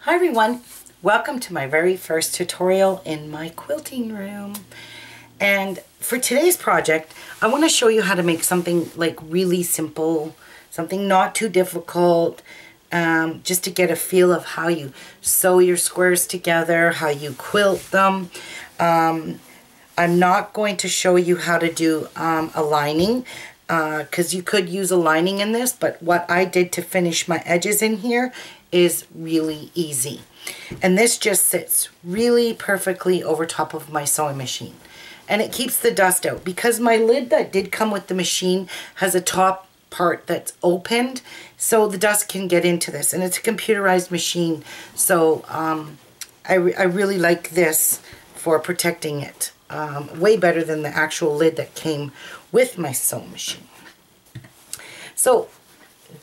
Hi everyone, welcome to my very first tutorial in my quilting room. And for today's project, I want to show you how to make something like really simple, something not too difficult, just to get a feel of how you sew your squares together, how you quilt them. I'm not going to show you how to do a lining, because you could use a lining in this, but what I did to finish my edges in here is really easy. And this just sits really perfectly over top of my sewing machine. And it keeps the dust out, because my lid that did come with the machine has a top part that's opened, so the dust can get into this. And it's a computerized machine, so I really like this for protecting it. Way better than the actual lid that came with my sewing machine. So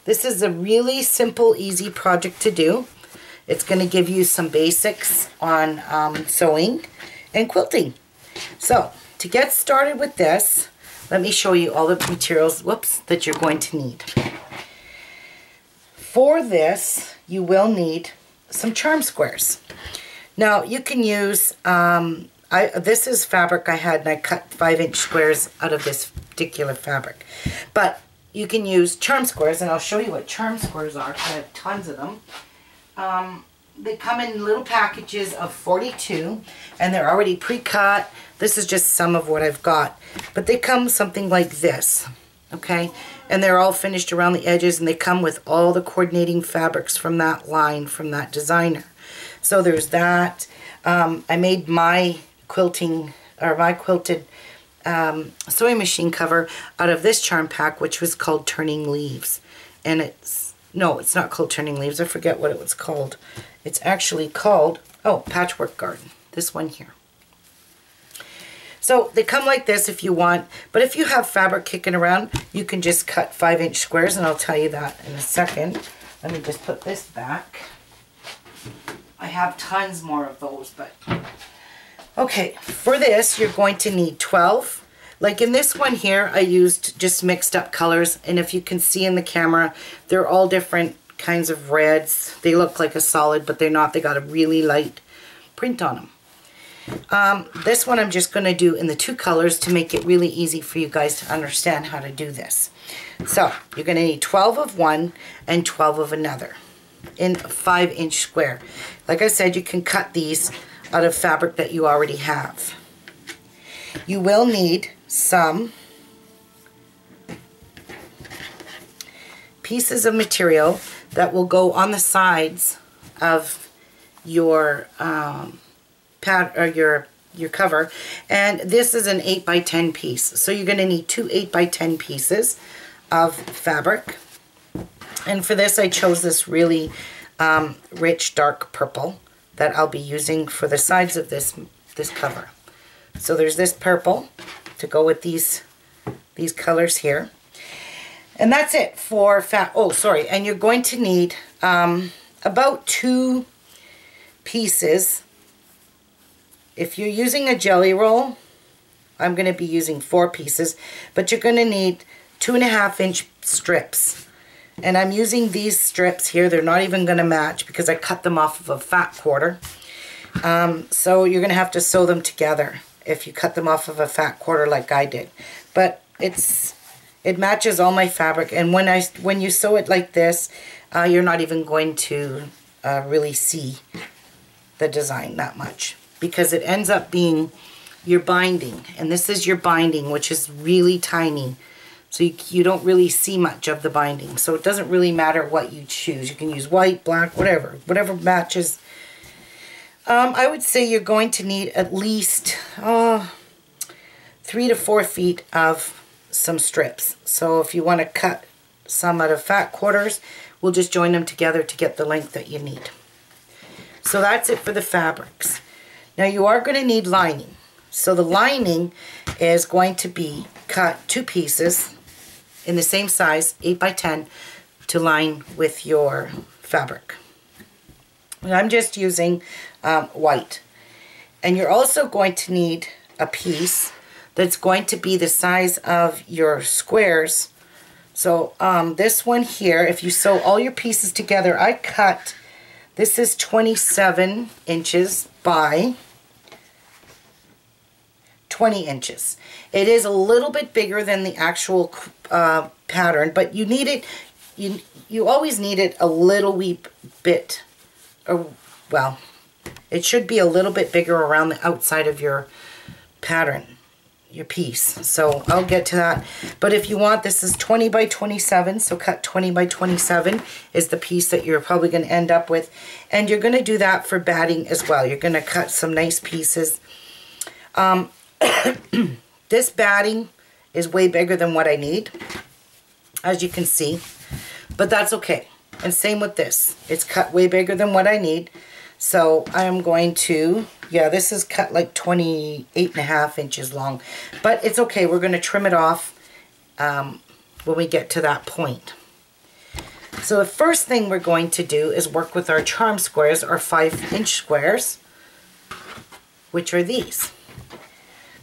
this is a really simple, easy project to do. It's going to give you some basics on sewing and quilting. So to get started with this, let me show you all the materials, that you're going to need. For this, you will need some charm squares. Now you can use, this is fabric I had, and I cut 5-inch squares out of this particular fabric. But you can use charm squares, and I'll show you what charm squares are. I have tons of them. They come in little packages of 42, and they're already pre-cut. This is just some of what I've got. But they come something like this, okay? And they're all finished around the edges, and they come with all the coordinating fabrics from that line, from that designer. So there's that. I made my quilting, or my quilted sewing machine cover out of this charm pack, which was called Turning Leaves. And it's not called Turning Leaves. I forget what it was called. It's actually called, Patchwork Garden. This one here. So they come like this if you want, but if you have fabric kicking around, you can just cut 5-inch squares, and I'll tell you that in a second. Let me just put this back. I have tons more of those, but okay, for this you're going to need 12. Like in this one here, I used just mixed up colors, and if you can see in the camera, they're all different kinds of reds. They look like a solid, but they're not. They got a really light print on them. This one I'm just going to do in the 2 colors to make it really easy for you guys to understand how to do this. So you're going to need 12 of one and 12 of another in a 5-inch square. Like I said, you can cut these out of fabric that you already have. You will need some pieces of material that will go on the sides of your pad, or your cover, and this is an 8x10 piece. So you're going to need 2 8x10 pieces of fabric. And for this I chose this really rich dark purple that I'll be using for the sides of this cover. So there's this purple to go with these colors here. And that's it for and you're going to need about 2 pieces. If you're using a jelly roll, I'm going to be using 4 pieces, but you're going to need 2.5-inch strips. And I'm using these strips here. They're not even going to match because I cut them off of a fat quarter. So you're going to have to sew them together if you cut them off of a fat quarter like I did. But it matches all my fabric, and when you sew it like this, you're not even going to really see the design that much, because it ends up being your binding, and this is your binding, which is really tiny. So you don't really see much of the binding. So it doesn't really matter what you choose. You can use white, black, whatever matches. I would say you're going to need at least 3 to 4 feet of some strips. So if you want to cut some out of fat quarters, we'll just join them together to get the length that you need. So that's it for the fabrics. Now you are going to need lining. So the lining is going to be cut 2 pieces in the same size, 8x10, to line with your fabric. And I'm just using white. And you're also going to need a piece that's going to be the size of your squares. So this one here, if you sew all your pieces together, I cut This is 27 inches by 20 inches. It is a little bit bigger than the actual pattern, but you need it, you always need it a little wee bit, or well, it should be a little bit bigger around the outside of your pattern, your piece. So I'll get to that. But if you want, this is 20 by 27, so cut 20 by 27 is the piece that you're probably going to end up with. And you're going to do that for batting as well. You're going to cut some nice pieces. This batting is way bigger than what I need, as you can see, but that's okay. And same with this. It's cut way bigger than what I need. So I'm going to, yeah, this is cut like 28.5 inches long, but it's okay. We're going to trim it off when we get to that point. So the first thing we're going to do is work with our charm squares, our 5-inch squares, which are these.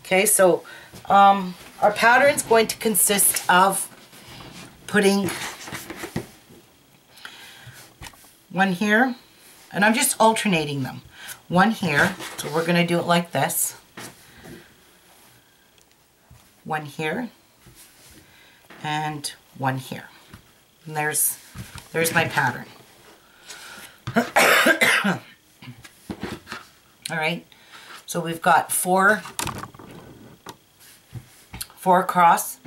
Okay, so our pattern is going to consist of putting one here, and I'm just alternating them. One here, so we're going to do it like this. One here, and one here. And there's my pattern. All right, so we've got four across,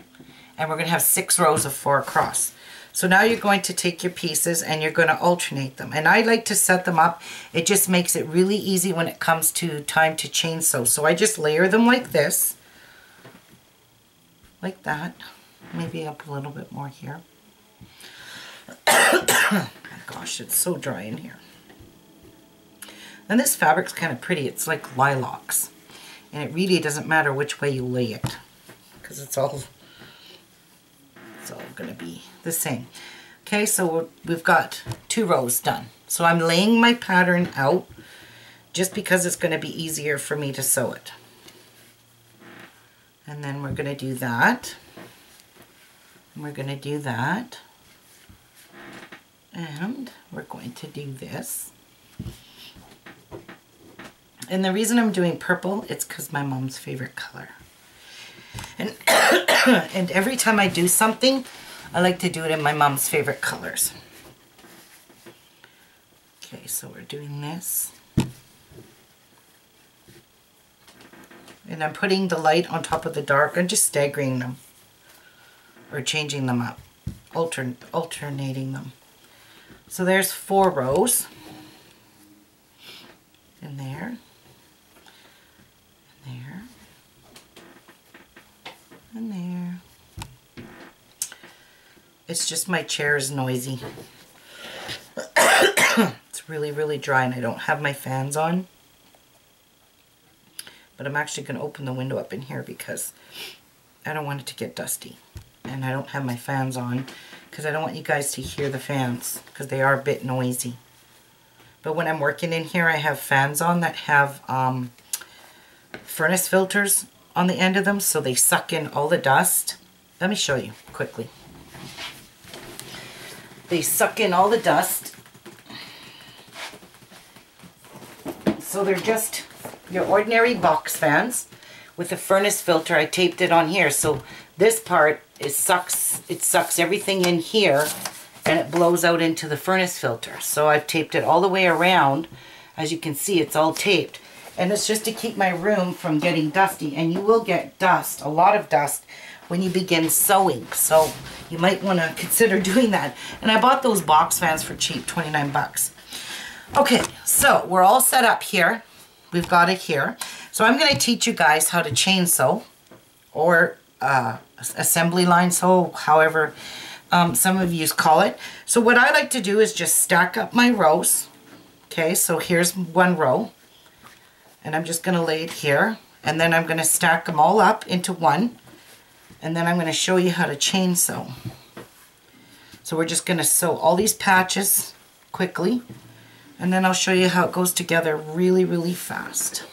and we're going to have 6 rows of 4 across. So now you're going to take your pieces and you're going to alternate them. And I like to set them up. It just makes it really easy when it comes to time to chain sew. So I just layer them like this, like that. Maybe up a little bit more here. Oh my gosh, it's so dry in here. And this fabric's kind of pretty. It's like lilacs. And it really doesn't matter which way you lay it, because it's all going to be the same. Okay, so we've got 2 rows done. So I'm laying my pattern out just because it's going to be easier for me to sew it. And then we're going to do that. And we're going to do that. And we're going to do this. And the reason I'm doing purple, it's because my mom's favorite color. And, and every time I do something, I like to do it in my mom's favorite colors. Okay, so we're doing this. And I'm putting the light on top of the dark. I'm just staggering them. Or changing them up. Alternating them. So there's 4 rows. And there. And there. And there. It's just my chair is noisy. It's really, really dry and I don't have my fans on. But I'm actually going to open the window up in here because I don't want it to get dusty. And I don't have my fans on because I don't want you guys to hear the fans because they are a bit noisy. But when I'm working in here, I have fans on that have furnace filters on the end of them, so they suck in all the dust. Let me show you quickly. They suck in all the dust. So they're just your ordinary box fans with a furnace filter. I taped it on here, so this part it sucks everything in here and it blows out into the furnace filter. So I've taped it all the way around. As you can see, it's all taped. And it's just to keep my room from getting dusty. And you will get dust, a lot of dust, when you begin sewing. So you might want to consider doing that. And I bought those box fans for cheap, 29 bucks. Okay, so we're all set up here. We've got it here. So I'm going to teach you guys how to chain sew or assembly line sew, however some of you call it. So what I like to do is just stack up my rows. Okay, so here's 1 row. And I'm just going to lay it here. And then I'm going to stack them all up into one. And then I'm going to show you how to chain sew. So we're just going to sew all these patches quickly. And then I'll show you how it goes together really, really fast.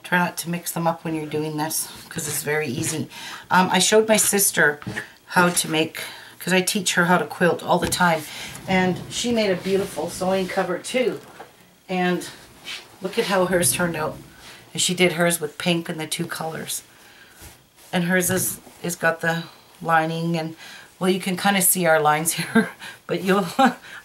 Try not to mix them up when you're doing this because it's very easy. I showed my sister how to make because I teach her how to quilt all the time. And she made a beautiful sewing cover too. And look at how hers turned out. And she did hers with pink and the 2 colors. And hers is got the lining, and well, you can kind of see our lines here, but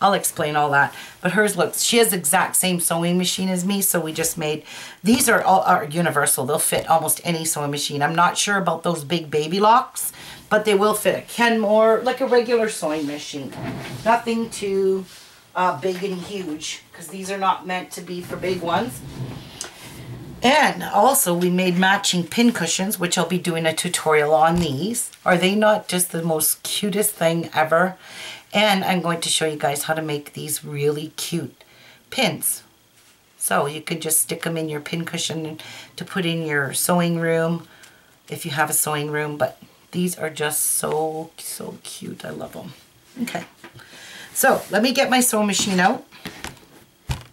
I'll explain all that. But hers looks, she has the exact same sewing machine as me, so we just made, these are universal. They'll fit almost any sewing machine. I'm not sure about those big baby locks, but they will fit a Kenmore, like a regular sewing machine. Nothing too big and huge, because these are not meant to be for big ones. And also we made matching pin cushions, which I'll be doing a tutorial on these. Are they not just the most cutest thing ever? And I'm going to show you guys how to make these really cute pins. So you could just stick them in your pin cushion to put in your sewing room, if you have a sewing room. But these are just so cute. I love them. Okay, so let me get my sewing machine out,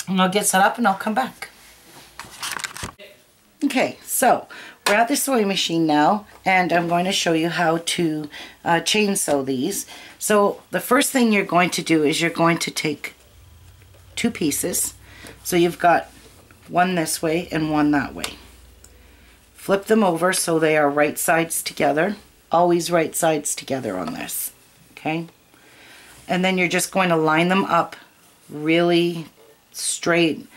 and I'll get set up and I'll come back. Okay, so we're at the sewing machine now, and I'm going to show you how to chain sew these. So the first thing you're going to do is you're going to take 2 pieces. So you've got one this way and one that way. Flip them over so they are right sides together. Always right sides together on this, okay? And then you're just going to line them up really straight,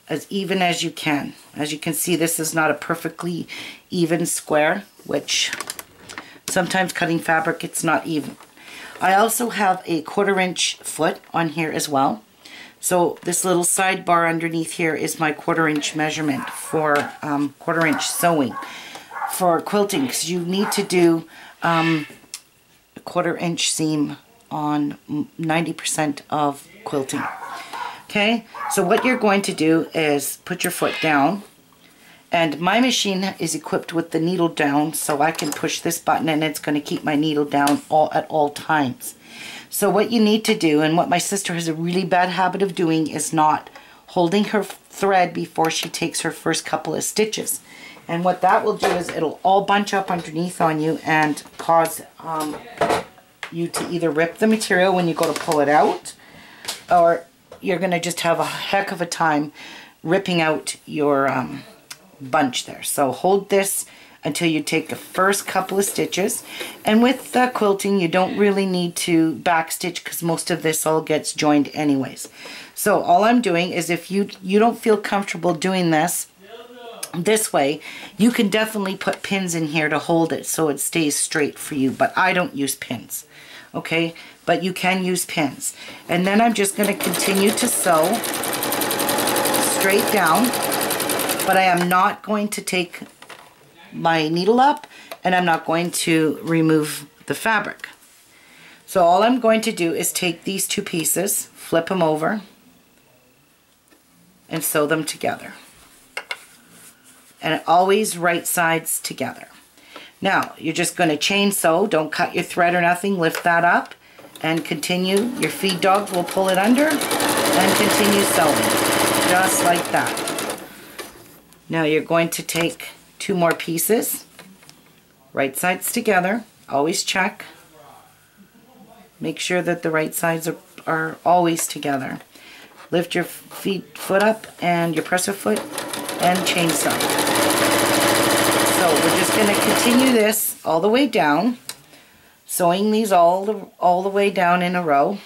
as even as you can. As you can see, this is not a perfectly even square, which sometimes cutting fabric, it's not even. I also have a 1/4 inch foot on here as well. So this little sidebar underneath here is my 1/4 inch measurement for 1/4 inch sewing for quilting, because you need to do a 1/4 inch seam on 90% of quilting. Okay, so what you're going to do is put your foot down, and my machine is equipped with the needle down, so I can push this button and it's going to keep my needle down at all times. So what you need to do, and what my sister has a really bad habit of doing, is not holding her thread before she takes her first couple of stitches. And what that will do is it'll all bunch up underneath on you and cause you to either rip the material when you go to pull it out, or you're going to just have a heck of a time ripping out your bunch there. So hold this until you take the first couple of stitches. And with quilting, you don't really need to backstitch, because most of this all gets joined anyways. So all I'm doing is, if you don't feel comfortable doing this way, you can definitely put pins in here to hold it so it stays straight for you, but I don't use pins. Okay, but you can use pins. And then I'm just going to continue to sew straight down, but I am not going to take my needle up, and I'm not going to remove the fabric. So all I'm going to do is take these 2 pieces, flip them over, and sew them together. And always right sides together. Now, you're just going to chain sew. Don't cut your thread or nothing. Lift that up and continue. Your feed dog will pull it under and continue sewing. Just like that. Now you're going to take 2 more pieces. Right sides together. Always check. Make sure that the right sides are always together. Lift your foot up and your presser foot and chain sew. So we're just going to continue this all the way down, sewing these all the way down in a row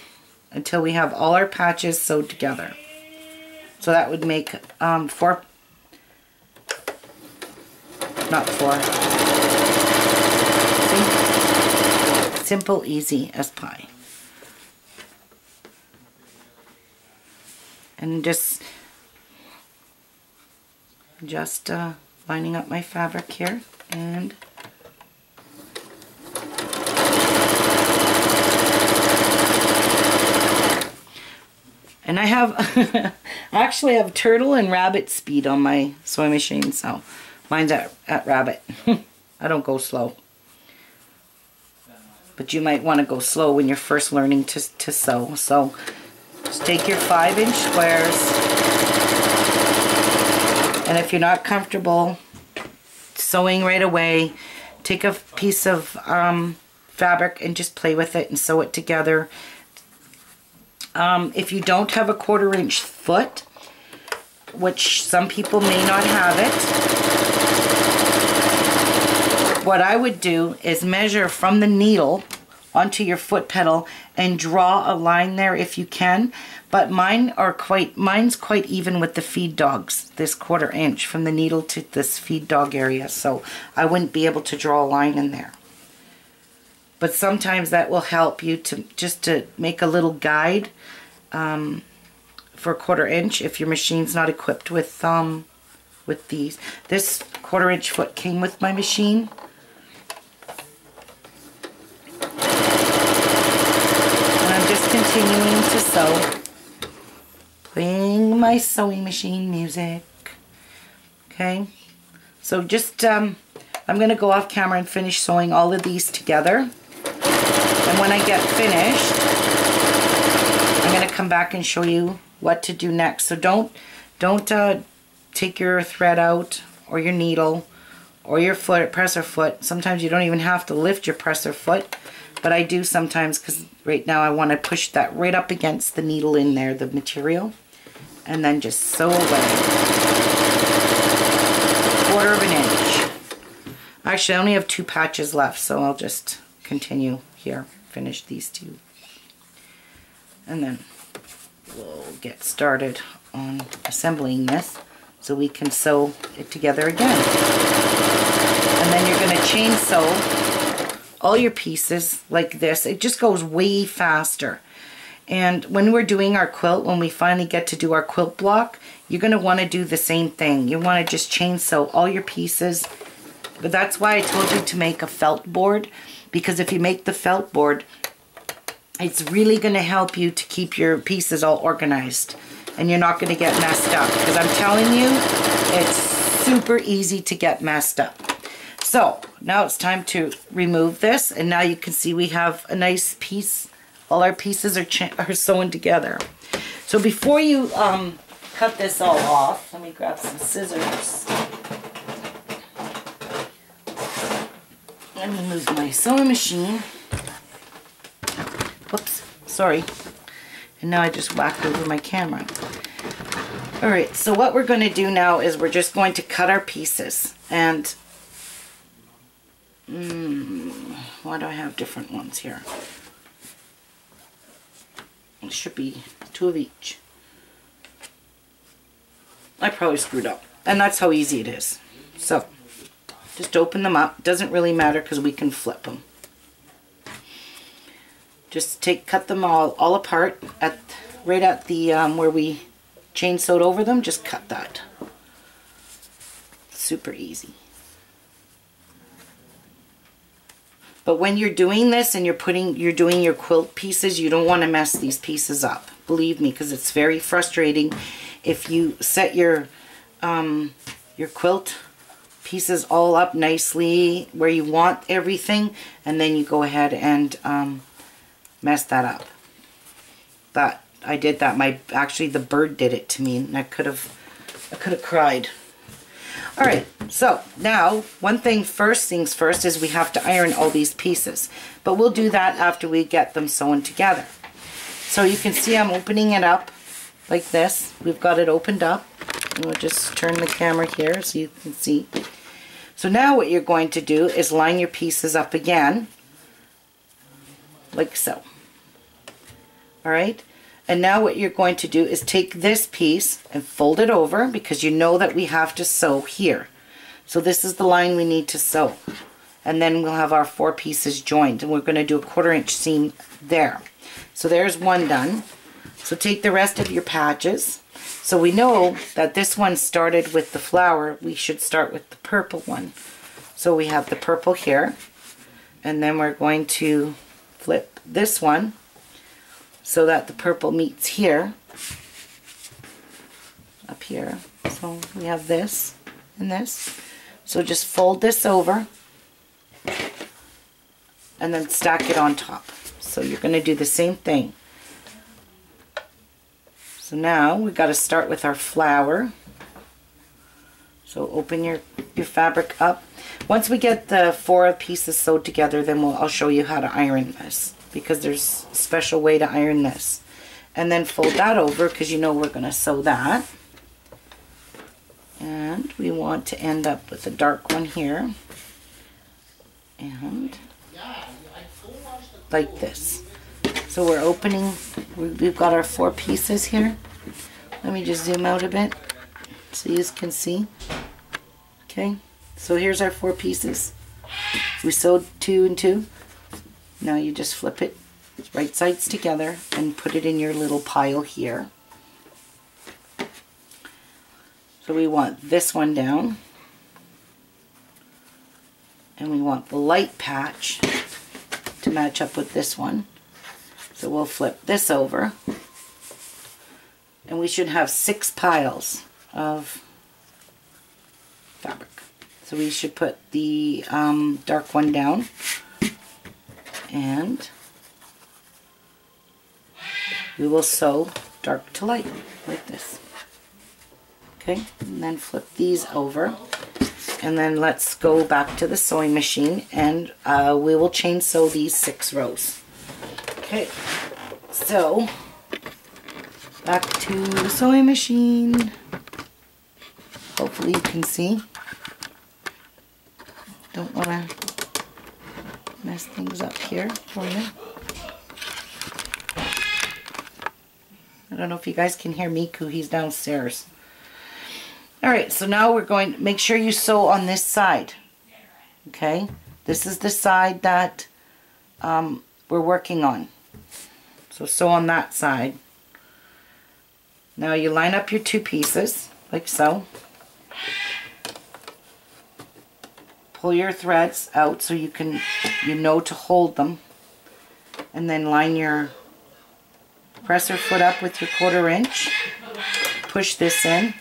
until we have all our patches sewed together. So that would make 4, not 4. See? Simple, easy as pie. And just lining up my fabric here, and I have actually have turtle and rabbit speed on my sewing machine, so mine's at rabbit. I don't go slow, but you might want to go slow when you're first learning to sew. So just take your 5-inch squares. And if you're not comfortable sewing right away, take a piece of fabric and just play with it and sew it together. If you don't have a 1/4 inch foot, which some people may not have it, what I would do is measure from the needle onto your foot pedal and draw a line there if you can. But mine's quite even with the feed dogs, this 1/4 inch from the needle to this feed dog area, so I wouldn't be able to draw a line in there. But sometimes that will help you to just to make a little guide for a 1/4 inch if your machine's not equipped with these. This 1/4 inch foot came with my machine. And I'm just continuing to sew. Playing my sewing machine music. Okay, so just I'm going to go off camera and finish sewing all of these together. And when I get finished, I'm going to come back and show you what to do next. So don't take your thread out or your needle or your presser foot. Sometimes you don't even have to lift your presser foot, but I do sometimes because right now I want to push that right up against the needle in there, the material, and then just sew away. 1/4 inch. Actually, I only have 2 patches left, so I'll just continue here, finish these 2. And then we'll get started on assembling this so we can sew it together again. And then you're going to chain sew all your pieces like this. It just goes way faster. And when we're doing our quilt, when we finally get to do our quilt block, you're going to want to do the same thing. You want to just chain sew all your pieces. But that's why I told you to make a felt board, because if you make the felt board, it's really going to help you to keep your pieces all organized. And you're not going to get messed up. Because I'm telling you, it's super easy to get messed up. So, now it's time to remove this. And now you can see we have a nice piece. All our pieces are sewn together. So before you cut this all off, let me grab some scissors. Let me move my sewing machine. Whoops, sorry. And now I just whacked over my camera. Alright, so what we're going to do now is we're just going to cut our pieces. And, why do I have different ones here? It should be 2 of each. I probably screwed up. And that's how easy it is. So, just open them up. Doesn't really matter because we can flip them. Just cut them all apart right at the where we chain sewed over them. Just cut that. Super easy. But when you're doing this and you're doing your quilt pieces, you don't want to mess these pieces up. Believe me, because it's very frustrating if you set your quilt pieces all up nicely where you want everything, and then you go ahead and mess that up. But I did that. Actually, the bird did it to me, and I could have cried. All right, so now first things first is we have to iron all these pieces, but we'll do that after we get them sewn together. So you can see I'm opening it up like this. We've got it opened up, and we'll just turn the camera here so you can see. So now what you're going to do is line your pieces up again, like so. All right. And now what you're going to do is take this piece and fold it over, because you know that we have to sew here. So this is the line we need to sew. And then we'll have our 4 pieces joined, and we're going to do a 1/4 inch seam there. So there's one done. So take the rest of your patches. So we know that this one started with the flower. We should start with the purple one. So we have the purple here. And then we're going to flip this one so that the purple meets here, up here. So we have this and this. So just fold this over and then stack it on top. So you're going to do the same thing. So now we've got to start with our flower. So open your fabric up. Once we get the 4 pieces sewed together, then I'll show you how to iron this, because there's a special way to iron this. And then fold that over, because you know we're going to sew that. And we want to end up with a dark one here. And like this. So we're opening, we've got our 4 pieces here. Let me just zoom out a bit so you can see. Okay, so here's our 4 pieces. We sewed 2 and 2. Now you just flip it right sides together and put it in your little pile here. So we want this one down. And we want the light patch to match up with this one. So we'll flip this over. And we should have 6 piles of fabric. So we should put the dark one down. And we will sew dark to light like this. Okay, and then flip these over. And then let's go back to the sewing machine, and we will chain sew these 6 rows. Okay, so back to the sewing machine. Hopefully you can see. Don't want to mess things up here for you. I don't know if you guys can hear Miku, he's downstairs. Alright, so now we're going to make sure you sew on this side. Okay, this is the side that we're working on. So sew on that side. Now you line up your 2 pieces, like so. Pull your threads out so you know to hold them. And then line your presser foot up with your 1/4 inch. Push this in.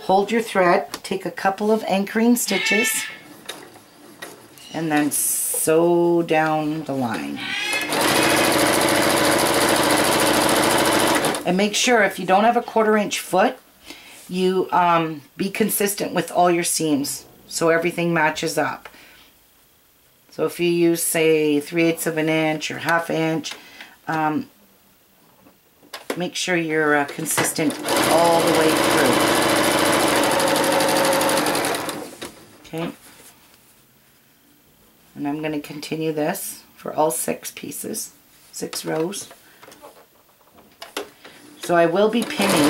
Hold your thread, take a couple of anchoring stitches, and then sew down the line. And make sure, if you don't have a 1/4 inch foot, you be consistent with all your seams so everything matches up. So if you use, say, 3/8 of an inch or 1/2 inch, make sure you're consistent all the way through. Okay, and I'm going to continue this for all 6 pieces, 6 rows. So I will be pinning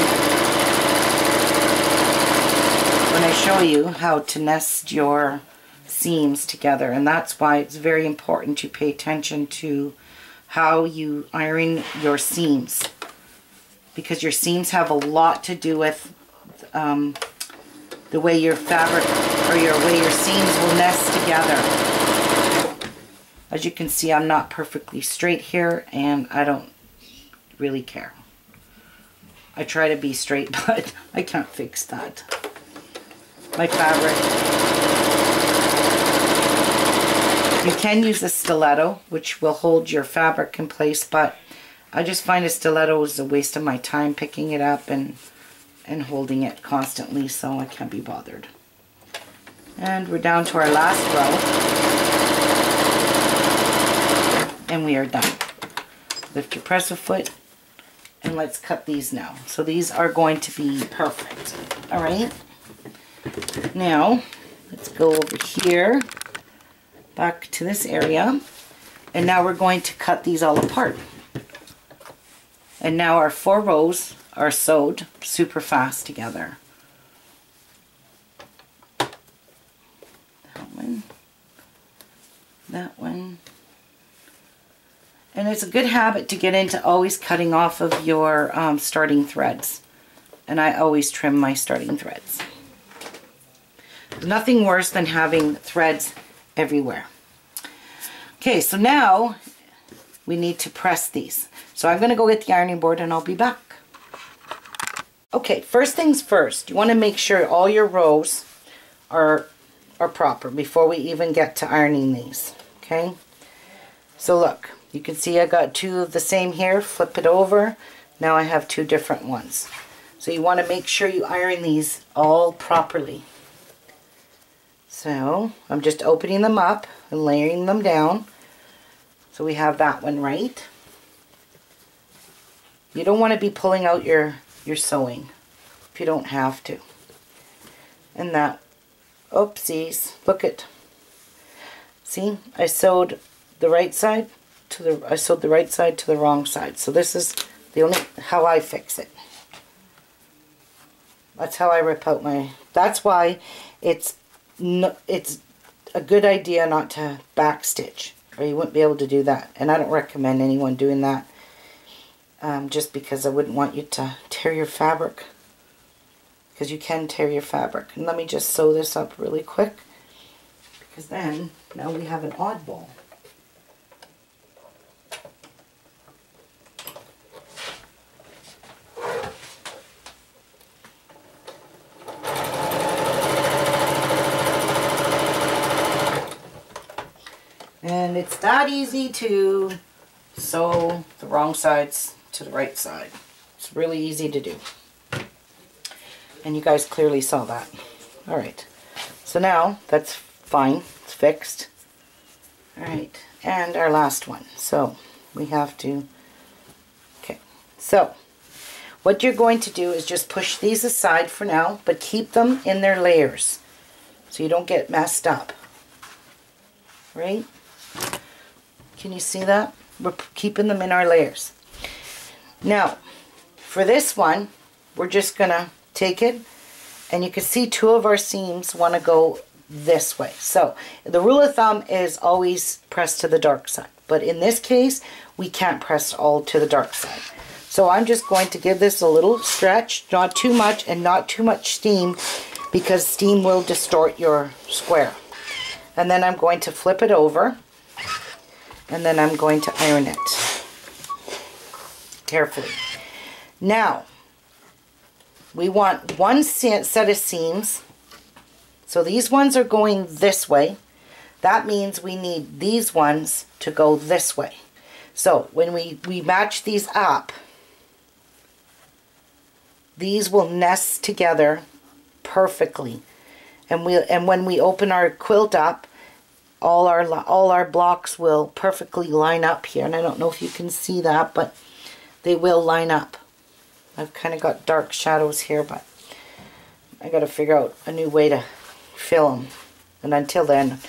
when I show you how to nest your seams together, and that's why it's very important to pay attention to how you iron your seams, because your seams have a lot to do with the way your fabric or way your seams will nest together. As you can see, I'm not perfectly straight here, and I don't really care. I try to be straight, but I can't fix that. My fabric. You can use a stiletto, which will hold your fabric in place, but I just find a stiletto is a waste of my time picking it up and holding it constantly, so I can't be bothered. And we're down to our last row, and we are done. Lift your presser foot, and let's cut these now. So these are going to be perfect. All right. Now let's go over here, back to this area, and now we're going to cut these all apart. And now our 4 rows are sewed super fast together. That one, that one. And it's a good habit to get into always cutting off of your starting threads. And I always trim my starting threads. There's nothing worse than having threads everywhere. Okay, so now we need to press these. So I'm going to go get the ironing board and I'll be back. Okay, first things first, you want to make sure all your rows are proper before we even get to ironing these. Okay, so look, you can see I got 2 of the same here. Flip it over. Now I have 2 different ones. So you want to make sure you iron these all properly. So I'm just opening them up and layering them down. So we have that one right. You don't want to be pulling out your sewing if you don't have to. And that, oopsies, look at, see, I sewed the right side to the wrong side. So this is the only how I fix it. That's how I rip out my, that's why it's a good idea not to back stitch, or you wouldn't be able to do that. And I don't recommend anyone doing that, just because I wouldn't want you to tear your fabric, because you can tear your fabric. And let me just sew this up really quick, because then now we have an oddball. And it's that easy to sew the wrong sides to the right side. It's really easy to do. And you guys clearly saw that. Alright, so now that's fine, it's fixed. Alright, and our last one. So we have to, okay, so what you're going to do is just push these aside for now, but keep them in their layers so you don't get messed up. Right? Can you see that? We're keeping them in our layers. Now, for this one, we're just going to take it, and you can see two of our seams want to go this way. So, the rule of thumb is always press to the dark side. But in this case, we can't press all to the dark side. So I'm just going to give this a little stretch, not too much and not too much steam, because steam will distort your square. And then I'm going to flip it over, and then I'm going to iron it carefully. Now, we want one set of seams. So these ones are going this way. That means we need these ones to go this way. So when we match these up, these will nest together perfectly. And when we open our quilt up, all our blocks will perfectly line up here. And I don't know if you can see that, but they will line up. I've kind of got dark shadows here, but I got to figure out a new way to fill them. And until then,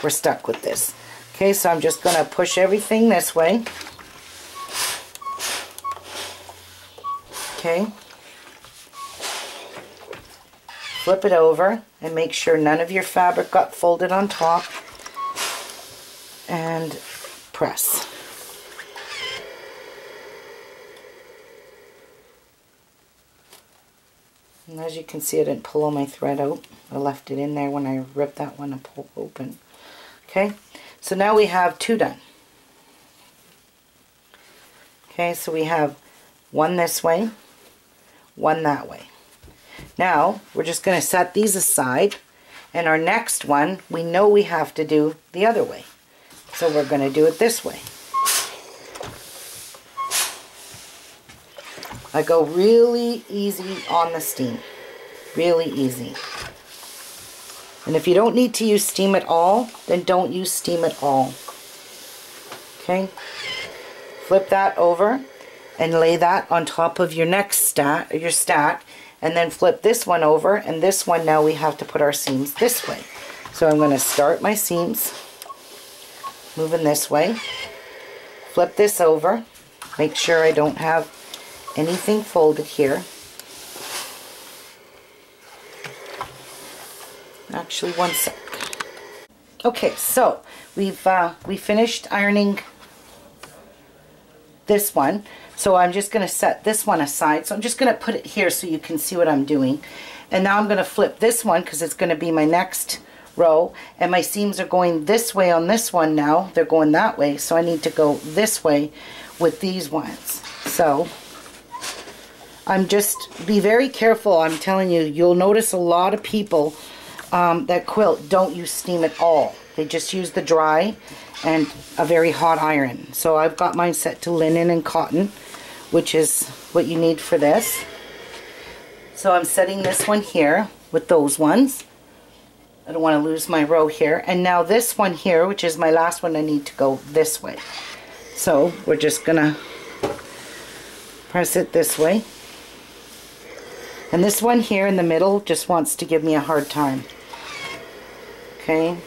we're stuck with this. Okay, so I'm just going to push everything this way. Okay. Flip it over and make sure none of your fabric got folded on top. And press. And as you can see, I didn't pull all my thread out. I left it in there when I ripped that one open. Okay, so now we have two done. Okay, so we have one this way, one that way. Now, we're just going to set these aside, and our next one, we know we have to do the other way. So we're going to do it this way. I go really easy on the steam. Really easy. And if you don't need to use steam at all, then don't use steam at all. Okay? Flip that over and lay that on top of your next stack, and then flip this one over, and this one now we have to put our seams this way. So I'm going to start my seams moving this way, flip this over, make sure I don't have anything folded here. Actually, one sec. Okay, so we finished ironing this one, so I'm just going to set this one aside. So I'm just going to put it here so you can see what I'm doing. And now I'm going to flip this one because it's going to be my next row, and my seams are going this way on this one now. They're going that way, so I need to go this way with these ones. So I'm just, be very careful. I'm telling you, you'll notice a lot of people that quilt don't use steam at all. They just use the dry and a very hot iron. So I've got mine set to linen and cotton, which is what you need for this. So I'm setting this one here with those ones. I don't want to lose my row here. And now this one here, which is my last one, I need to go this way. So we're just gonna press it this way. And this one here in the middle just wants to give me a hard time. Okay.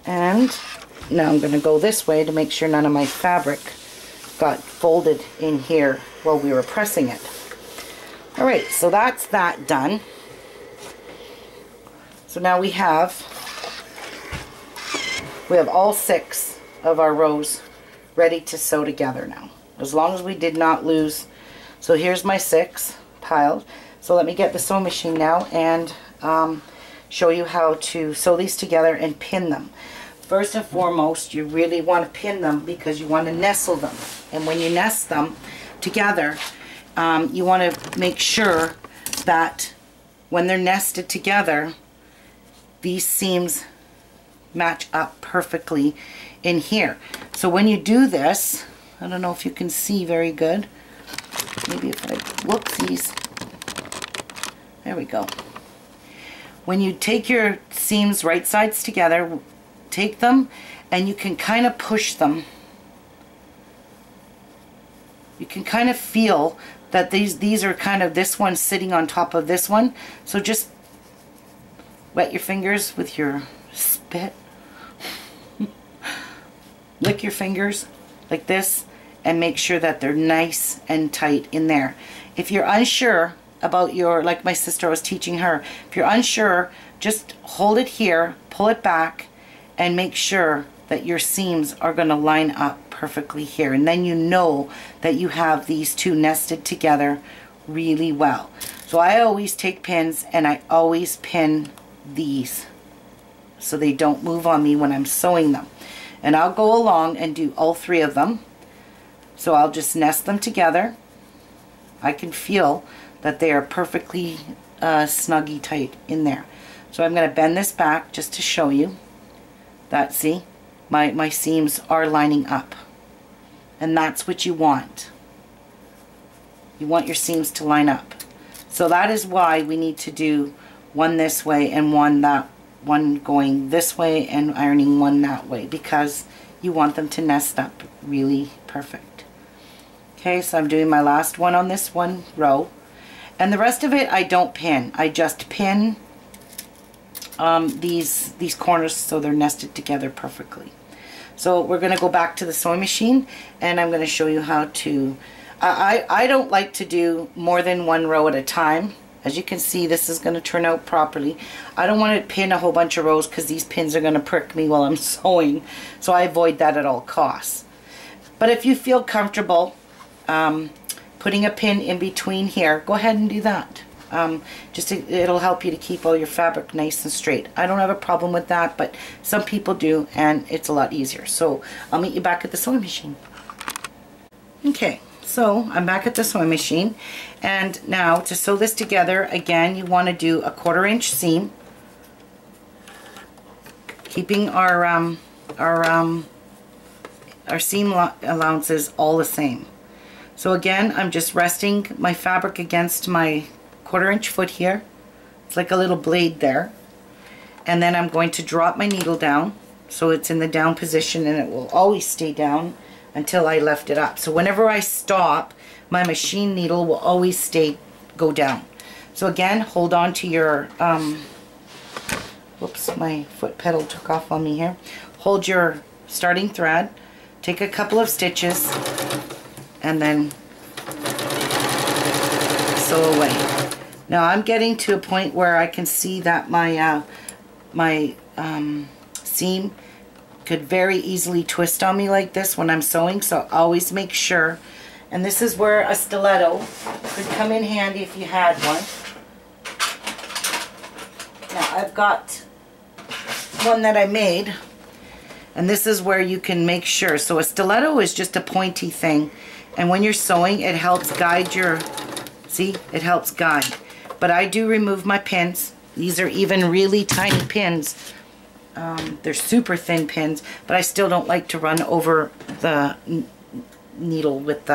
And now I'm gonna go this way to make sure none of my fabric got folded in here while we were pressing it. Alright, so that's that done. So now we have all 6 of our rows ready to sew together now. As long as we did not lose. So here's my 6 piled. So let me get the sewing machine now and show you how to sew these together and pin them. First and foremost, you really want to pin them because you want to nestle them. And when you nest them together, you want to make sure that when they're nested together, these seams match up perfectly in here. So when you do this, I don't know if you can see very good. Maybe if I whoopsies. There we go. When you take your seams right sides together, take them and you can kind of push them. You can kind of feel that these are kind of, this one sitting on top of this one. So just wet your fingers with your spit. Lick your fingers like this and make sure that they're nice and tight in there. If you're unsure about your, like my sister was teaching her, if you're unsure, just hold it here, pull it back, and make sure that your seams are going to line up perfectly here. And then you know that you have these two nested together really well. So I always take pins and I always pin these so they don't move on me when I'm sewing them. And I'll go along and do all 3 of them. So I'll just nest them together. I can feel that they are perfectly snuggy tight in there. So I'm going to bend this back just to show you that, see, my seams are lining up. And that's what you want. You want your seams to line up. So that is why we need to do one this way and one going this way and ironing one that way, because you want them to nest up really perfect. Okay, so I'm doing my last one on this one row, and the rest of it I don't pin. I just pin these corners so they're nested together perfectly. So we're going to go back to the sewing machine and I'm going to show you how to, I don't like to do more than one row at a time. As you can see, this is going to turn out properly. I don't want to pin a whole bunch of rows because these pins are going to prick me while I'm sewing. So I avoid that at all costs. But if you feel comfortable putting a pin in between here, go ahead and do that. It'll help you to keep all your fabric nice and straight. I don't have a problem with that, but some people do, and it's a lot easier. So I'll meet you back at the sewing machine. Okay. So I'm back at the sewing machine, and now to sew this together again, you want to do a 1/4 inch seam, keeping our seam allowances all the same. So again, I'm just resting my fabric against my 1/4 inch foot here. It's like a little blade there, and then I'm going to drop my needle down so it's in the down position, and it will always stay down until I lift it up. So whenever I stop, my machine needle will always go down. So again, hold on to your, whoops, my foot pedal took off on me here. Hold your starting thread, take a couple of stitches, and then sew away. Now I'm getting to a point where I can see that my seam could very easily twist on me like this when I'm sewing, so always make sure. And this is where a stiletto could come in handy if you had one. Now I've got one that I made, and this is where you can make sure. So a stiletto is just a pointy thing, and when you're sewing it helps guide your, see, it helps guide. But I do remove my pins. These are even really tiny pins. They're super thin pins, but I still don't like to run over the needle with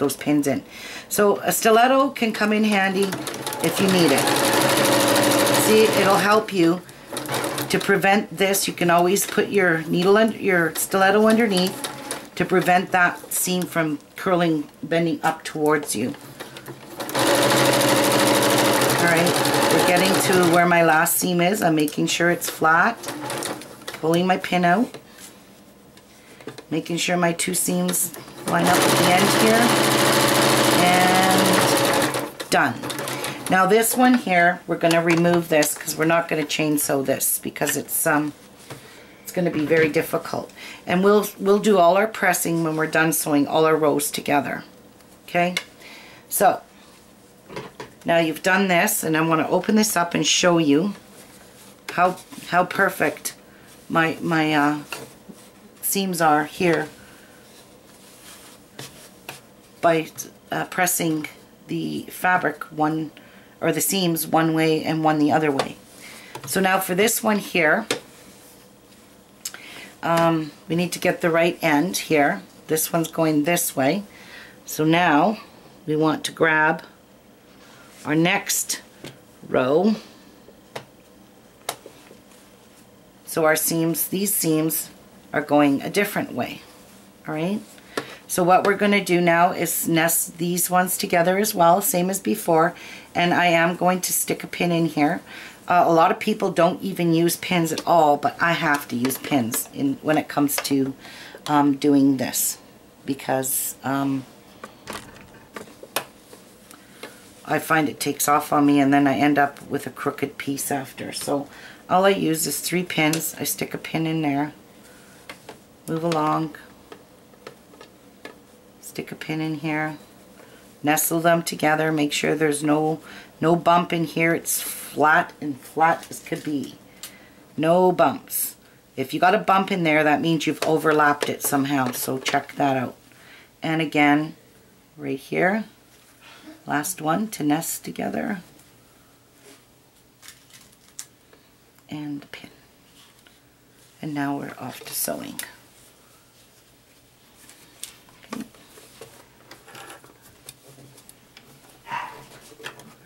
those pins in. So a stiletto can come in handy if you need it. See, it'll help you to prevent this. You can always put your needle and your stiletto underneath to prevent that seam from curling, bending up towards you. Alright, we're getting to where my last seam is. I'm making sure it's flat, pulling my pin out, making sure my two seams line up at the end here, and done. Now this one here, we're going to remove this because we're not going to chain sew this because it's going to be very difficult. And we'll do all our pressing when we're done sewing all our rows together. Okay, so now you've done this, and I want to open this up and show you how perfect my seams are here by pressing the fabric one, or the seams one way and one the other way. So now for this one here, we need to get the right end here. This one's going this way. So now we want to grab our next row. So our seams, these seams are going a different way. Alright? So what we're going to do now is nest these ones together as well, same as before, and I am going to stick a pin in here. A lot of people don't even use pins at all, but I have to use pins when it comes to doing this, because I find it takes off on me and then I end up with a crooked piece after. So all I use is 3 pins. I stick a pin in there, move along, stick a pin in here, nestle them together, make sure there's no bump in here. It's flat as could be. No bumps. If you got a bump in there, that means you've overlapped it somehow, so check that out. And again, right here, last one to nest together, and the pin. And now we're off to sewing. Okay.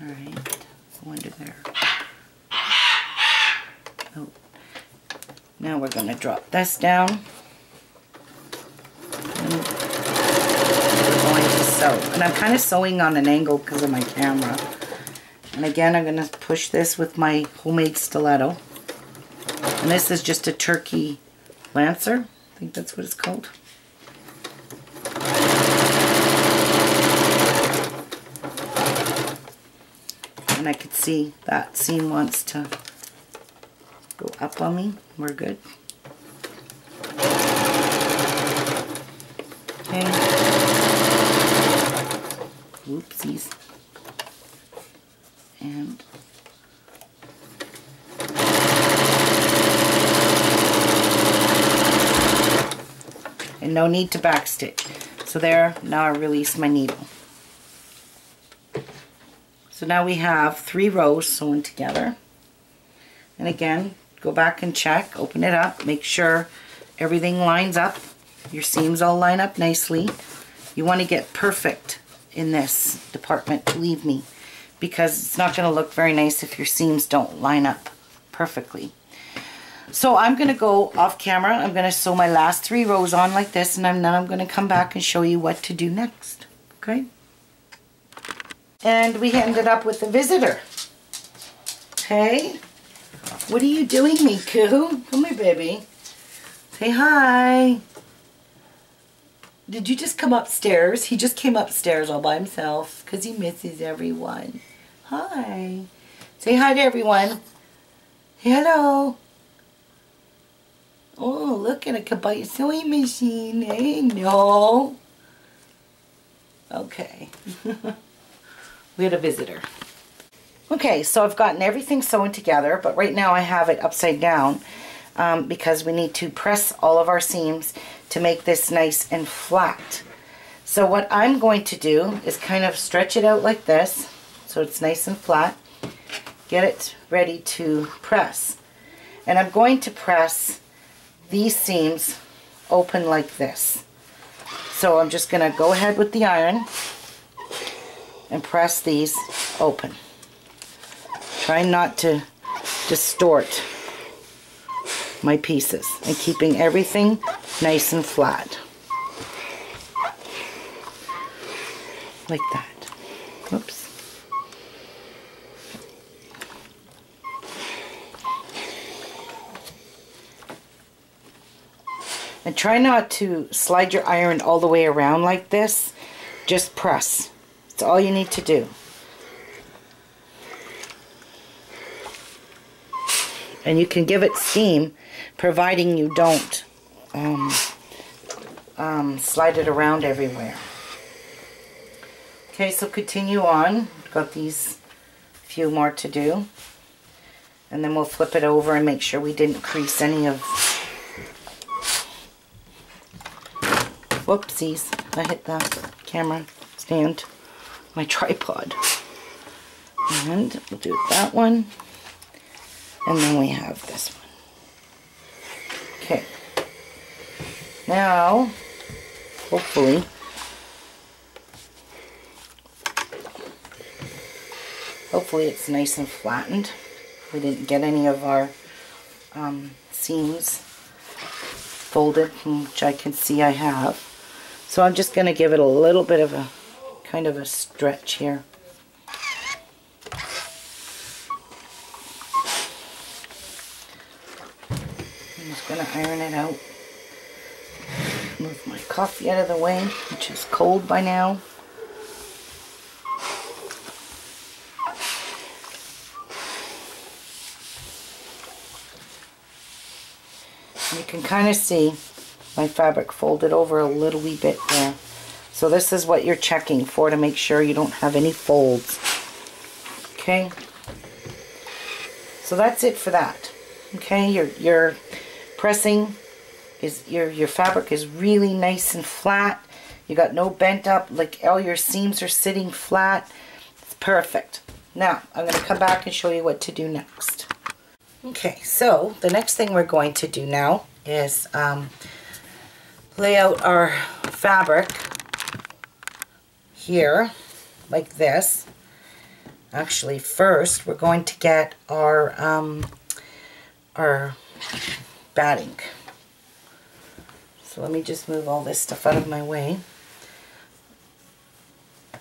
Alright, go under there. Oh. Now we're going to drop this down. And we're going to sew. And I'm kind of sewing on an angle because of my camera. And again, I'm going to push this with my homemade stiletto. And this is just a turkey lancer. I think that's what it's called. And I could see that seam wants to go up on me. We're good. Okay. Whoopsies. And no need to backstitch. So there, now I release my needle. So now we have 3 rows sewn together. And again, go back and check, open it up, make sure everything lines up. Your seams all line up nicely. You want to get perfect in this department, believe me, because it's not going to look very nice if your seams don't line up perfectly. So I'm going to go off camera. I'm going to sew my last 3 rows on like this, and then I'm going to come back and show you what to do next. Okay? And we ended up with a visitor. Hey, what are you doing, Miku? Come here, baby. Say hi. Did you just come upstairs? He just came upstairs all by himself because he misses everyone. Hi. Say hi to everyone. Hello. Oh, look at a kawaii sewing machine. Hey, no. Okay. We had a visitor. Okay, so I've gotten everything sewn together, but right now I have it upside down because we need to press all of our seams to make this nice and flat. So what I'm going to do is kind of stretch it out like this so it's nice and flat. Get it ready to press. And I'm going to press these seams open like this. So I'm just going to go ahead with the iron and press these open. Trying not to distort my pieces and keeping everything nice and flat. Like that. Oops. And try not to slide your iron all the way around like this. Just press. That's all you need to do. And you can give it steam, providing you don't slide it around everywhere. Okay, so continue on. Got these few more to do. And then we'll flip it over and make sure we didn't crease any of... Whoopsies, I hit the camera stand, my tripod. And we'll do that one. And then we have this one. Okay. Now, hopefully, it's nice and flattened. We didn't get any of our seams folded, which I can see I have. So I'm just going to give it a little bit of a kind of a stretch here. I'm just going to iron it out. Move my coffee out of the way, which is cold by now. You can kind of see my fabric folded over a little wee bit there. So this is what you're checking for to make sure you don't have any folds. Okay? So that's it for that. Okay? Your pressing is, your fabric is really nice and flat. You got no bent up, like all your seams are sitting flat. It's perfect. Now, I'm going to come back and show you what to do next. Okay, so the next thing we're going to do now is lay out our fabric here like this. Actually, first we're going to get our batting. So let me just move all this stuff out of my way.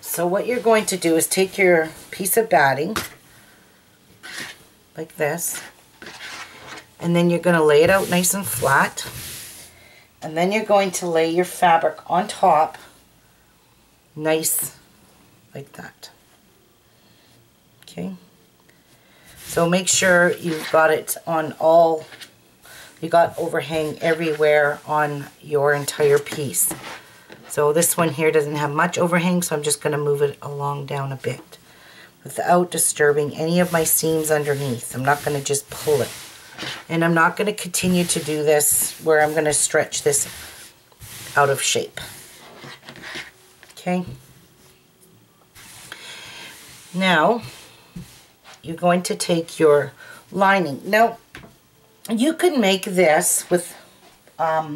So what you're going to do is take your piece of batting like this. And then you're going to lay it out nice and flat. And then you're going to lay your fabric on top, nice like that. Okay. So make sure you've got it on all, you got overhang everywhere on your entire piece. So this one here doesn't have much overhang, so I'm just going to move it along down a bit without disturbing any of my seams underneath. I'm not going to just pull it. And I'm not going to continue to do this where I'm going to stretch this out of shape. Okay. Now, you're going to take your lining. Now, you could make this with a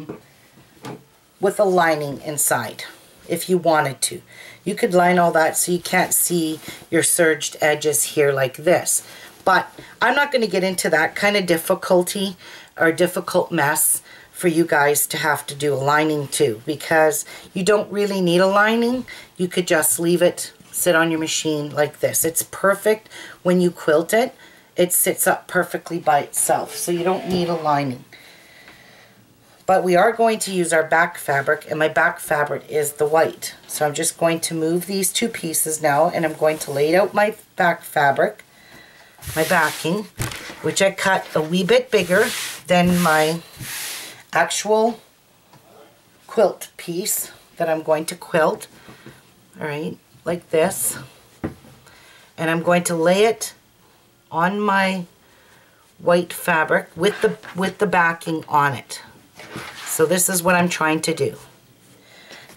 lining inside if you wanted to. You could line all that so you can't see your serged edges here like this. But I'm not going to get into that kind of difficulty or difficult mess for you guys to have to do a lining too, because you don't really need a lining. You could just leave it sit on your machine like this. It's perfect when you quilt it. It sits up perfectly by itself, so you don't need a lining. But we are going to use our back fabric, and my back fabric is the white. So I'm just going to move these two pieces now, and I'm going to lay out my back fabric, my backing, which I cut a wee bit bigger than my actual quilt piece that I'm going to quilt. All right, like this. And I'm going to lay it on my white fabric with the backing on it. So this is what I'm trying to do.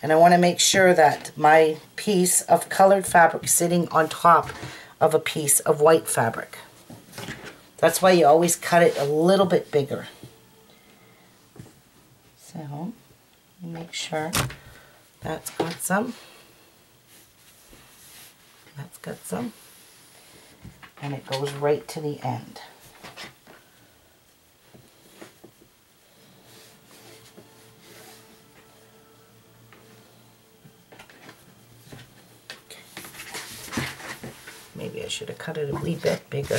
And I want to make sure that my piece of colored fabric is sitting on top of a piece of white fabric. That's why you always cut it a little bit bigger. So, make sure that's got some. That's got some. and it goes right to the end. Maybe I should have cut it a wee bit bigger.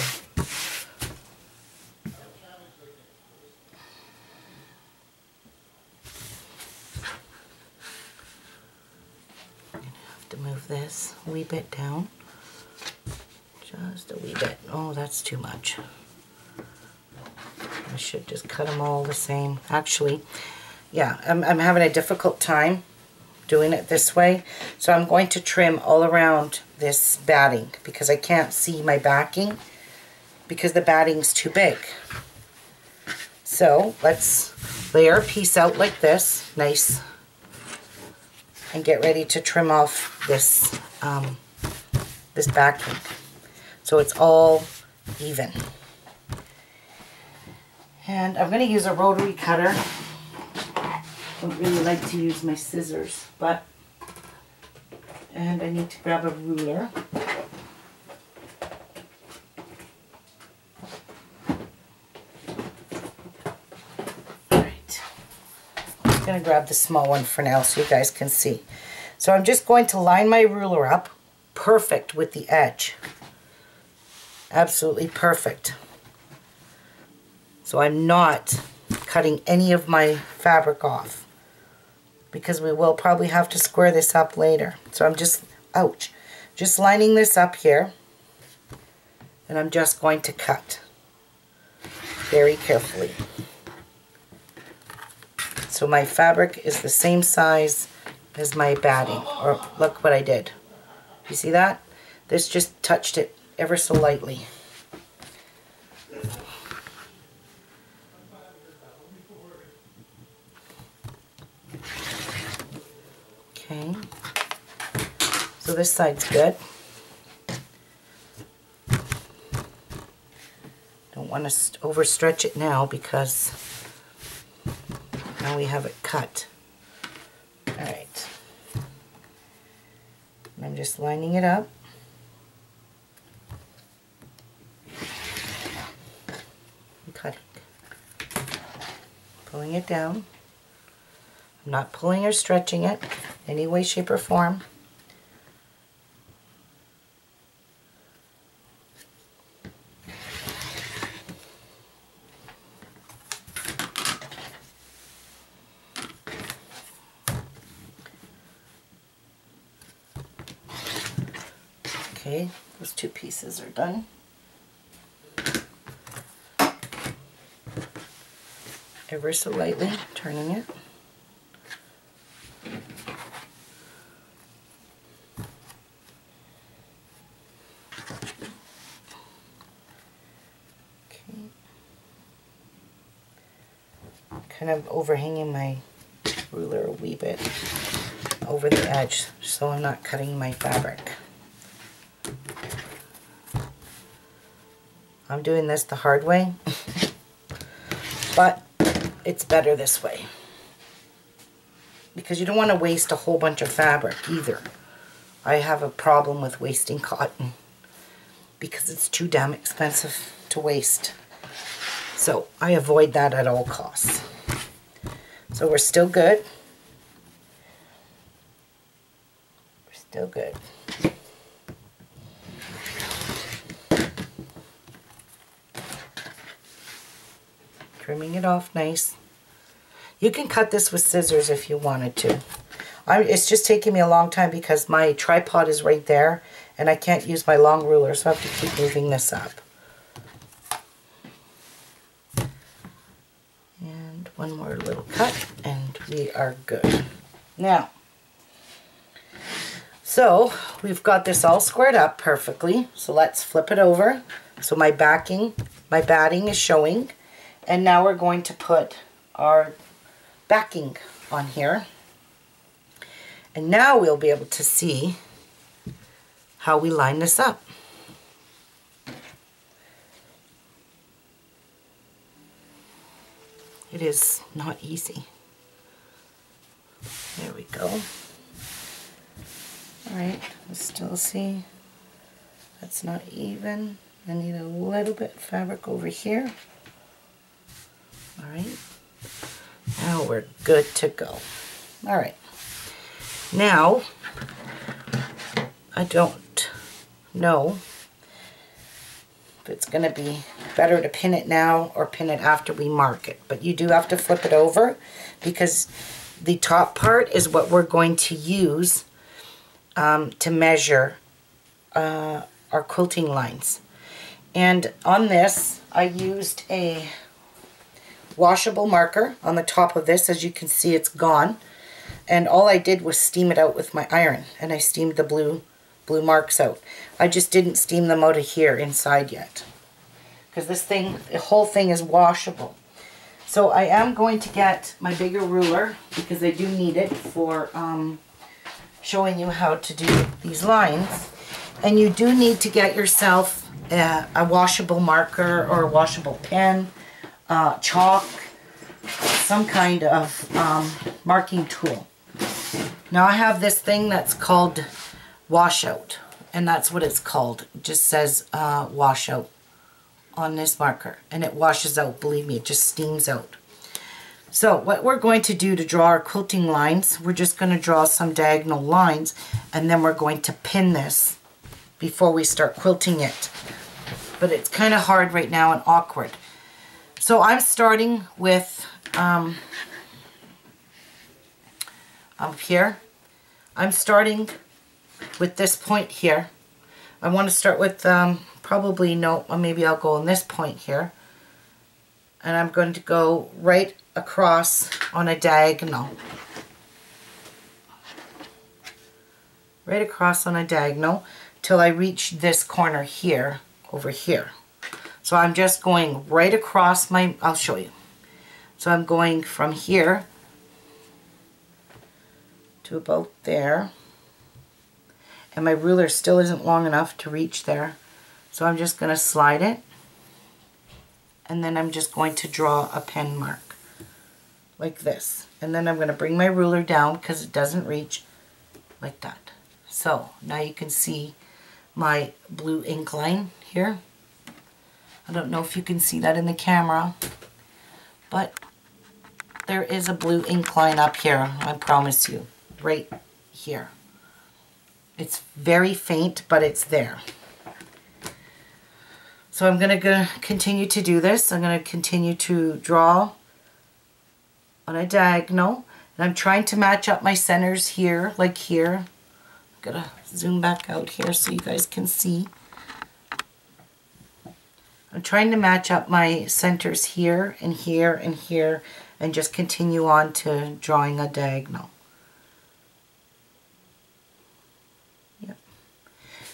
To move this a wee bit down, just a wee bit. Oh, that's too much. I should just cut them all the same. Actually, yeah, I'm having a difficult time doing it this way, so I'm going to trim all around this batting because I can't see my backing because the batting's too big. So let's lay our piece out like this, nice, and get ready to trim off this this backing so it's all even. And I'm going to use a rotary cutter. I don't really like to use my scissors, and I need to grab a ruler. Alright, I'm going to grab the small one for now so you guys can see. So I'm just going to line my ruler up perfect with the edge. Absolutely perfect. So I'm not cutting any of my fabric off because we will probably have to square this up later. So I'm just, just lining this up here, and I'm just going to cut very carefully. So my fabric is the same size as my batting. Or look what I did. You see that? This just touched it ever so lightly. Okay. So this side's good. Don't want to overstretch it now because now we have it cut. Alright. I'm just lining it up. And cutting. Pulling it down. I'm not pulling or stretching it any way, shape, or form. Okay, those two pieces are done. Ever so lightly, turning it. Okay. Kind of overhanging my ruler a wee bit over the edge so I'm not cutting my fabric. I'm doing this the hard way, but it's better this way because you don't want to waste a whole bunch of fabric either. I have a problem with wasting cotton because it's too damn expensive to waste. So I avoid that at all costs. So we're still good. We're still good. Trimming it off nice. You can cut this with scissors if you wanted to. It's just taking me a long time because my tripod is right there and I can't use my long ruler, so I have to keep moving this up. And one more little cut and we are good. Now, so we've got this all squared up perfectly. So let's flip it over. So my batting is showing. And now we're going to put our backing on here. And now we'll be able to see how we line this up. It is not easy. There we go. Alright, let's still see. That's not even. I need a little bit of fabric over here. All right. Now we're good to go. All right. Now, I don't know if it's going to be better to pin it now or pin it after we mark it. But you do have to flip it over because the top part is what we're going to use to measure our quilting lines. And on this, I used a washable marker on the top of this. As you can see, it's gone. And all I did was steam it out with my iron, and I steamed the blue marks out. I just didn't steam them out of here inside yet, because this thing, the whole thing is washable. So I am going to get my bigger ruler, because I do need it for showing you how to do these lines. And you do need to get yourself a washable marker or a washable pen, chalk, some kind of marking tool. Now I have this thing that's called washout, and that's what it's called. It just says washout on this marker, and it washes out, believe me, it just steams out. So what we're going to do to draw our quilting lines, we're just going to draw some diagonal lines, and then we're going to pin this before we start quilting it. But it's kind of hard right now and awkward. So I'm starting with up here. I'm starting with this point here. I want to start with probably, no, maybe I'll go on this point here. And I'm going to go right across on a diagonal. Right across on a diagonal till I reach this corner here, over here. So I'm just going right across my, I'll show you. So I'm going from here to about there. And my ruler still isn't long enough to reach there. So I'm just going to slide it. And then I'm just going to draw a pen mark like this. And then I'm going to bring my ruler down because it doesn't reach like that. So now you can see my blue ink line here. I don't know if you can see that in the camera, but there is a blue ink line up here, I promise you, right here. It's very faint, but it's there. So I'm going to continue to do this. I'm going to continue to draw on a diagonal. And I'm trying to match up my centers here, like here. I'm going to zoom back out here so you guys can see. I'm trying to match up my centers here and here and here and just continue on to drawing a diagonal. Yep.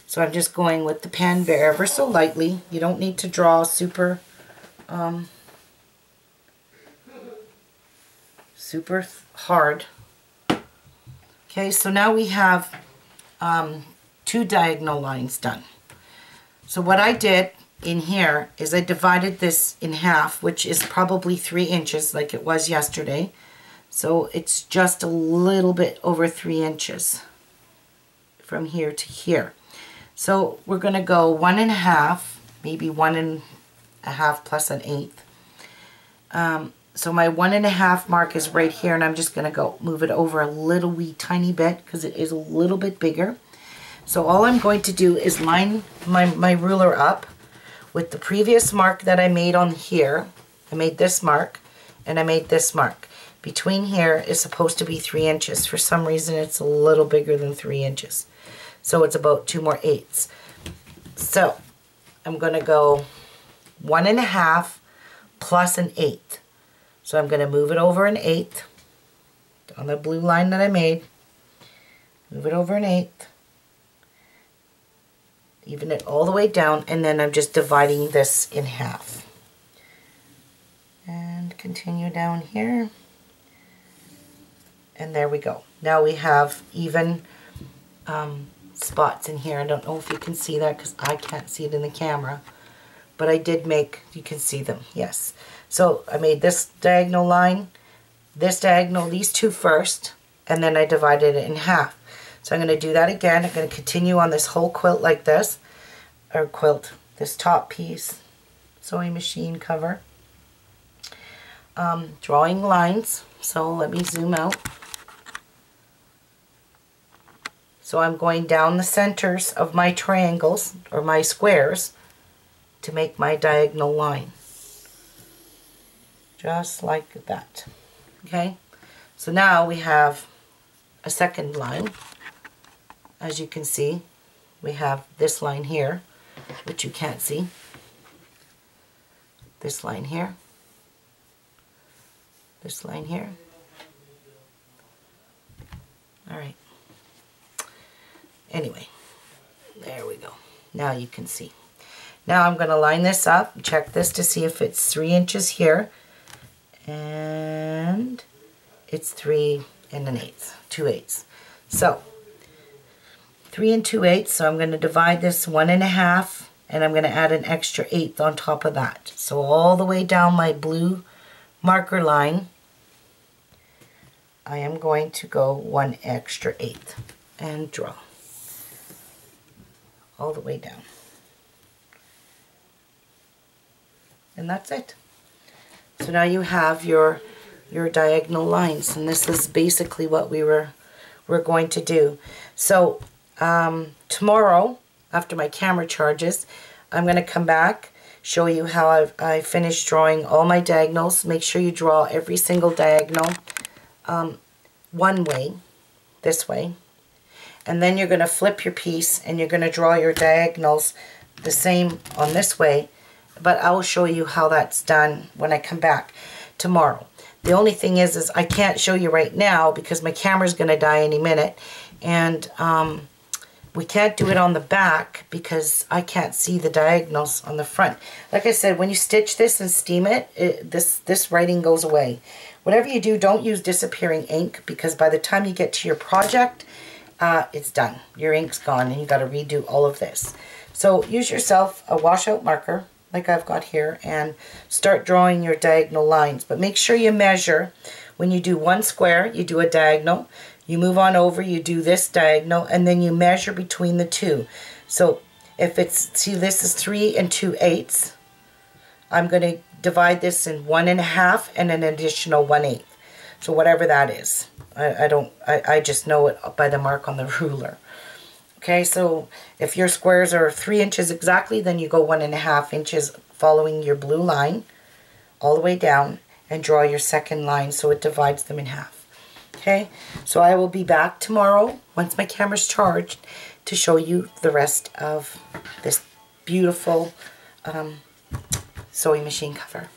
So I'm just going with the pen ever so lightly. You don't need to draw super super hard. Okay, so now we have 2 diagonal lines done. So what I did in here is I divided this in half, which is probably 3 inches like it was yesterday. So it's just a little bit over 3 inches from here to here. So we're going to go 1 1/2, maybe 1 1/2 plus 1/8. So my 1 1/2 mark is right here, and I'm just going to go move it over a little wee tiny bit because it is a little bit bigger. So all I'm going to do is line my ruler up with the previous mark that I made on here. I made this mark and I made this mark. Between here is supposed to be 3 inches. For some reason it's a little bigger than 3 inches. So it's about 2 more eighths. So I'm going to go 1 1/2 plus 1/8. So I'm going to move it over 1/8 on the blue line that I made. Move it over 1/8. Even it all the way down, and then I'm just dividing this in half. And continue down here. And there we go. Now we have even spots in here. I don't know if you can see that because I can't see it in the camera. But I did make, you can see them, yes. So I made this diagonal line, this diagonal, these 2 first, and then I divided it in half. So I'm going to do that again. I'm going to continue on this whole quilt like this, or quilt, this top piece, sewing machine cover. Drawing lines, so let me zoom out. So I'm going down the centers of my triangles, or my squares, to make my diagonal line. Just like that. Okay, so now we have a second line. As you can see, we have this line here, which you can't see. This line here. This line here. Alright. Anyway, there we go. Now you can see. Now I'm going to line this up, check this to see if it's 3 inches here, and it's 3 1/8, 2/8. So 3 2/8, so I'm going to divide this 1 1/2, and I'm going to add an extra 1/8 on top of that. So all the way down my blue marker line, I am going to go 1 extra 1/8 and draw all the way down. And that's it. So now you have your diagonal lines, and this is basically what we're going to do. So tomorrow, after my camera charges, I'm going to come back, show you how I finished drawing all my diagonals. Make sure you draw every single diagonal one way, this way, and then you're going to flip your piece and you're going to draw your diagonals the same on this way, but I will show you how that's done when I come back tomorrow. The only thing is I can't show you right now because my camera's going to die any minute, and we can't do it on the back because I can't see the diagonals on the front. Like I said, when you stitch this and steam it, this writing goes away. Whatever you do, don't use disappearing ink, because by the time you get to your project, it's done. Your ink's gone and you got to redo all of this. So use yourself a washout marker like I've got here and start drawing your diagonal lines. But make sure you measure. When you do one square, you do a diagonal. You move on over, you do this diagonal, and then you measure between the two. So if it's, see, this is 3 2/8, I'm going to divide this in 1 1/2 and an additional 1/8. So whatever that is. I just know it by the mark on the ruler. Okay, so if your squares are 3 inches exactly, then you go 1 1/2 inches following your blue line all the way down and draw your second line so it divides them in half. Okay, so I will be back tomorrow once my camera's charged to show you the rest of this beautiful sewing machine cover.